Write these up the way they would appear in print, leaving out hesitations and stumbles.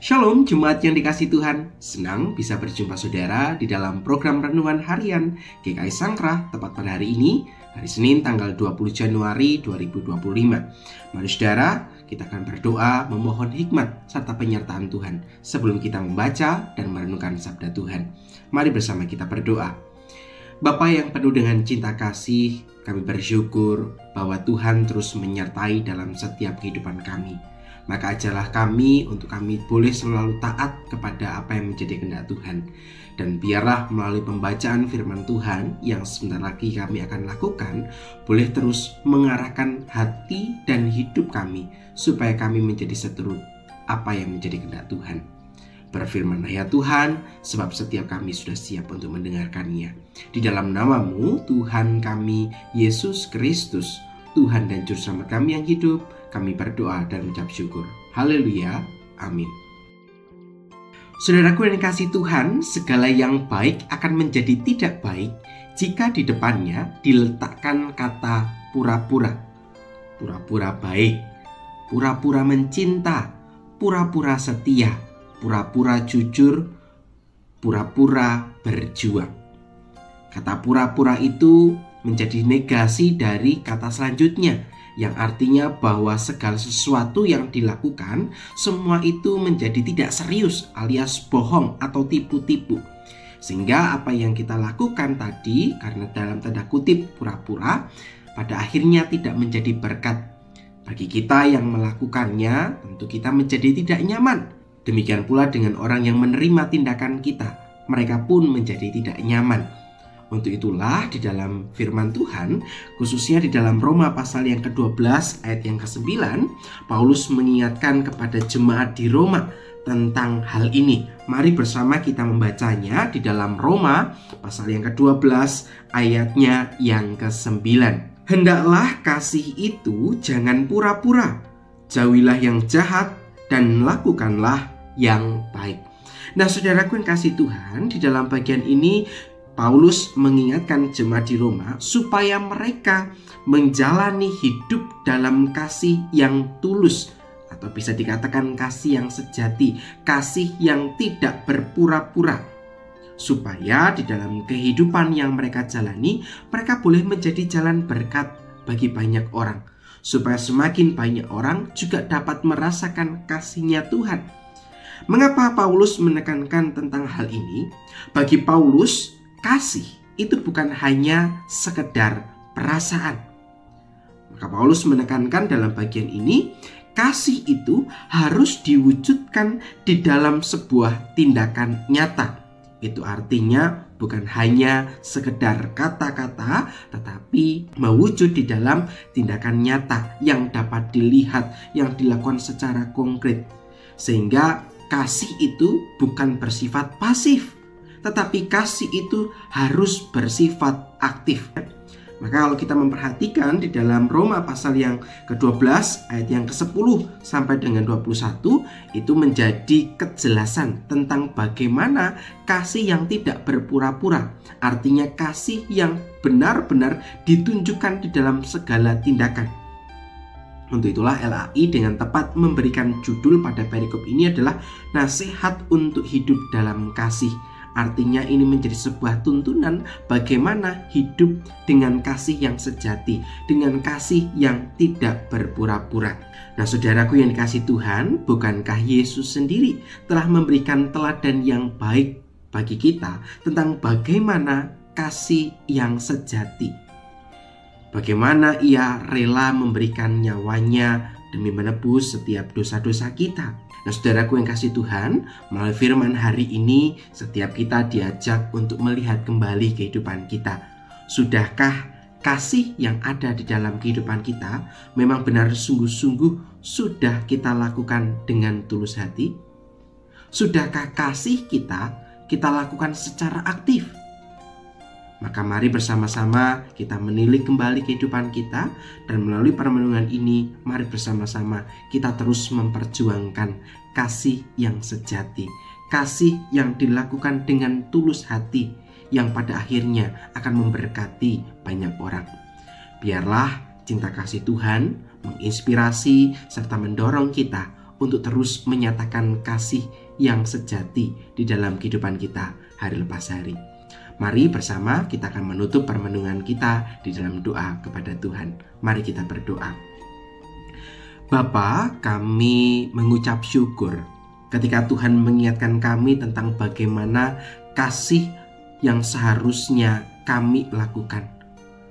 Shalom Jemaat yang dikasihi Tuhan, senang bisa berjumpa saudara di dalam program Renungan Harian GKI Sangkrah tepat pada hari ini, hari Senin tanggal 20 Januari 2025. Mari saudara, kita akan berdoa memohon hikmat serta penyertaan Tuhan sebelum kita membaca dan merenungkan sabda Tuhan. Mari bersama kita berdoa. Bapa yang penuh dengan cinta kasih, kami bersyukur bahwa Tuhan terus menyertai dalam setiap kehidupan kami. Maka ajarlah kami untuk kami boleh selalu taat kepada apa yang menjadi kehendak Tuhan. Dan biarlah melalui pembacaan firman Tuhan yang sebentar lagi kami akan lakukan, boleh terus mengarahkan hati dan hidup kami supaya kami menjadi seturut apa yang menjadi kehendak Tuhan. Berfirmanlah ya Tuhan, sebab setiap kami sudah siap untuk mendengarkannya. Di dalam nama-Mu, Tuhan kami, Yesus Kristus, Tuhan dan Juru Selamat kami yang hidup, kami berdoa dan mengucap syukur. Haleluya, amin. Saudaraku yang dikasihi Tuhan, segala yang baik akan menjadi tidak baik jika di depannya diletakkan kata pura-pura. Pura-pura baik, pura-pura mencinta, pura-pura setia, pura-pura jujur, pura-pura berjuang. Kata pura-pura itu menjadi negasi dari kata selanjutnya, yang artinya bahwa segala sesuatu yang dilakukan, semua itu menjadi tidak serius alias bohong atau tipu-tipu. Sehingga apa yang kita lakukan tadi, karena dalam tanda kutip pura-pura, pada akhirnya tidak menjadi berkat. Bagi kita yang melakukannya, tentu kita menjadi tidak nyaman. Demikian pula dengan orang yang menerima tindakan kita, mereka pun menjadi tidak nyaman. Untuk itulah di dalam firman Tuhan, khususnya di dalam Roma pasal yang ke-12 ayat yang ke-9, Paulus mengingatkan kepada jemaat di Roma tentang hal ini. Mari bersama kita membacanya di dalam Roma pasal yang ke-12 ayatnya yang ke-9. Hendaklah kasih itu jangan pura-pura, jauhilah yang jahat dan lakukanlah yang baik. Nah saudaraku yang kasih Tuhan, di dalam bagian ini Paulus mengingatkan jemaat di Roma supaya mereka menjalani hidup dalam kasih yang tulus, atau bisa dikatakan kasih yang sejati, kasih yang tidak berpura-pura, supaya di dalam kehidupan yang mereka jalani, mereka boleh menjadi jalan berkat bagi banyak orang, supaya semakin banyak orang juga dapat merasakan kasih-Nya Tuhan. Mengapa Paulus menekankan tentang hal ini? Bagi Paulus, kasih itu bukan hanya sekedar perasaan. Maka Paulus menekankan dalam bagian ini, kasih itu harus diwujudkan di dalam sebuah tindakan nyata. Itu artinya bukan hanya sekedar kata-kata, tetapi mewujud di dalam tindakan nyata yang dapat dilihat, yang dilakukan secara konkret. Sehingga kasih itu bukan bersifat pasif, tetapi kasih itu harus bersifat aktif. Maka kalau kita memperhatikan di dalam Roma pasal yang ke-12 ayat yang ke-10 sampai dengan 21, itu menjadi kejelasan tentang bagaimana kasih yang tidak berpura-pura. Artinya kasih yang benar-benar ditunjukkan di dalam segala tindakan. Untuk itulah LAI dengan tepat memberikan judul pada perikop ini adalah Nasihat untuk Hidup dalam Kasih. Artinya ini menjadi sebuah tuntunan bagaimana hidup dengan kasih yang sejati, dengan kasih yang tidak berpura-pura. Nah saudaraku yang dikasihi Tuhan, bukankah Yesus sendiri telah memberikan teladan yang baik bagi kita tentang bagaimana kasih yang sejati? Bagaimana Ia rela memberikan nyawanya demi menebus setiap dosa-dosa kita. Nah saudaraku yang kasih Tuhan, melalui firman hari ini setiap kita diajak untuk melihat kembali kehidupan kita. Sudahkah kasih yang ada di dalam kehidupan kita memang benar sungguh-sungguh sudah kita lakukan dengan tulus hati? Sudahkah kasih kita lakukan secara aktif? Maka mari bersama-sama kita menilik kembali kehidupan kita, dan melalui permenungan ini mari bersama-sama kita terus memperjuangkan kasih yang sejati, kasih yang dilakukan dengan tulus hati, yang pada akhirnya akan memberkati banyak orang. Biarlah cinta kasih Tuhan menginspirasi serta mendorong kita untuk terus menyatakan kasih yang sejati di dalam kehidupan kita hari lepas hari. Mari bersama kita akan menutup permenungan kita di dalam doa kepada Tuhan. Mari kita berdoa. Bapa, kami mengucap syukur ketika Tuhan mengingatkan kami tentang bagaimana kasih yang seharusnya kami lakukan.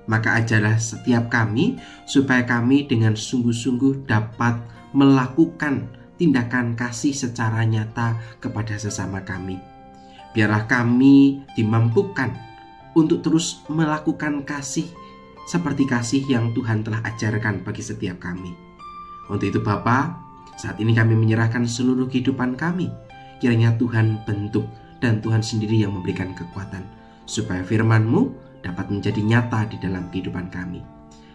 Maka ajarlah setiap kami supaya kami dengan sungguh-sungguh dapat melakukan tindakan kasih secara nyata kepada sesama kami. Biarlah kami dimampukan untuk terus melakukan kasih seperti kasih yang Tuhan telah ajarkan bagi setiap kami. Untuk itu Bapa, saat ini kami menyerahkan seluruh kehidupan kami. Kiranya Tuhan bentuk dan Tuhan sendiri yang memberikan kekuatan supaya firman-Mu dapat menjadi nyata di dalam kehidupan kami.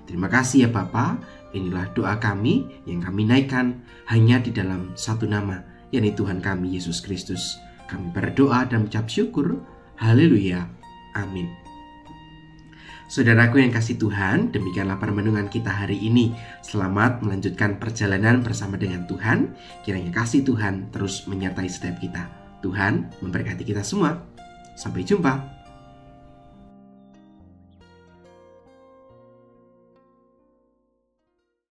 Terima kasih ya Bapa. Inilah doa kami yang kami naikkan hanya di dalam satu nama, yaitu Tuhan kami Yesus Kristus. Kami berdoa dan mengucap syukur. Haleluya. Amin. Saudaraku yang kasih Tuhan, demikianlah permenungan kita hari ini. Selamat melanjutkan perjalanan bersama dengan Tuhan. Kiranya kasih Tuhan terus menyertai setiap kita. Tuhan memberkati kita semua. Sampai jumpa.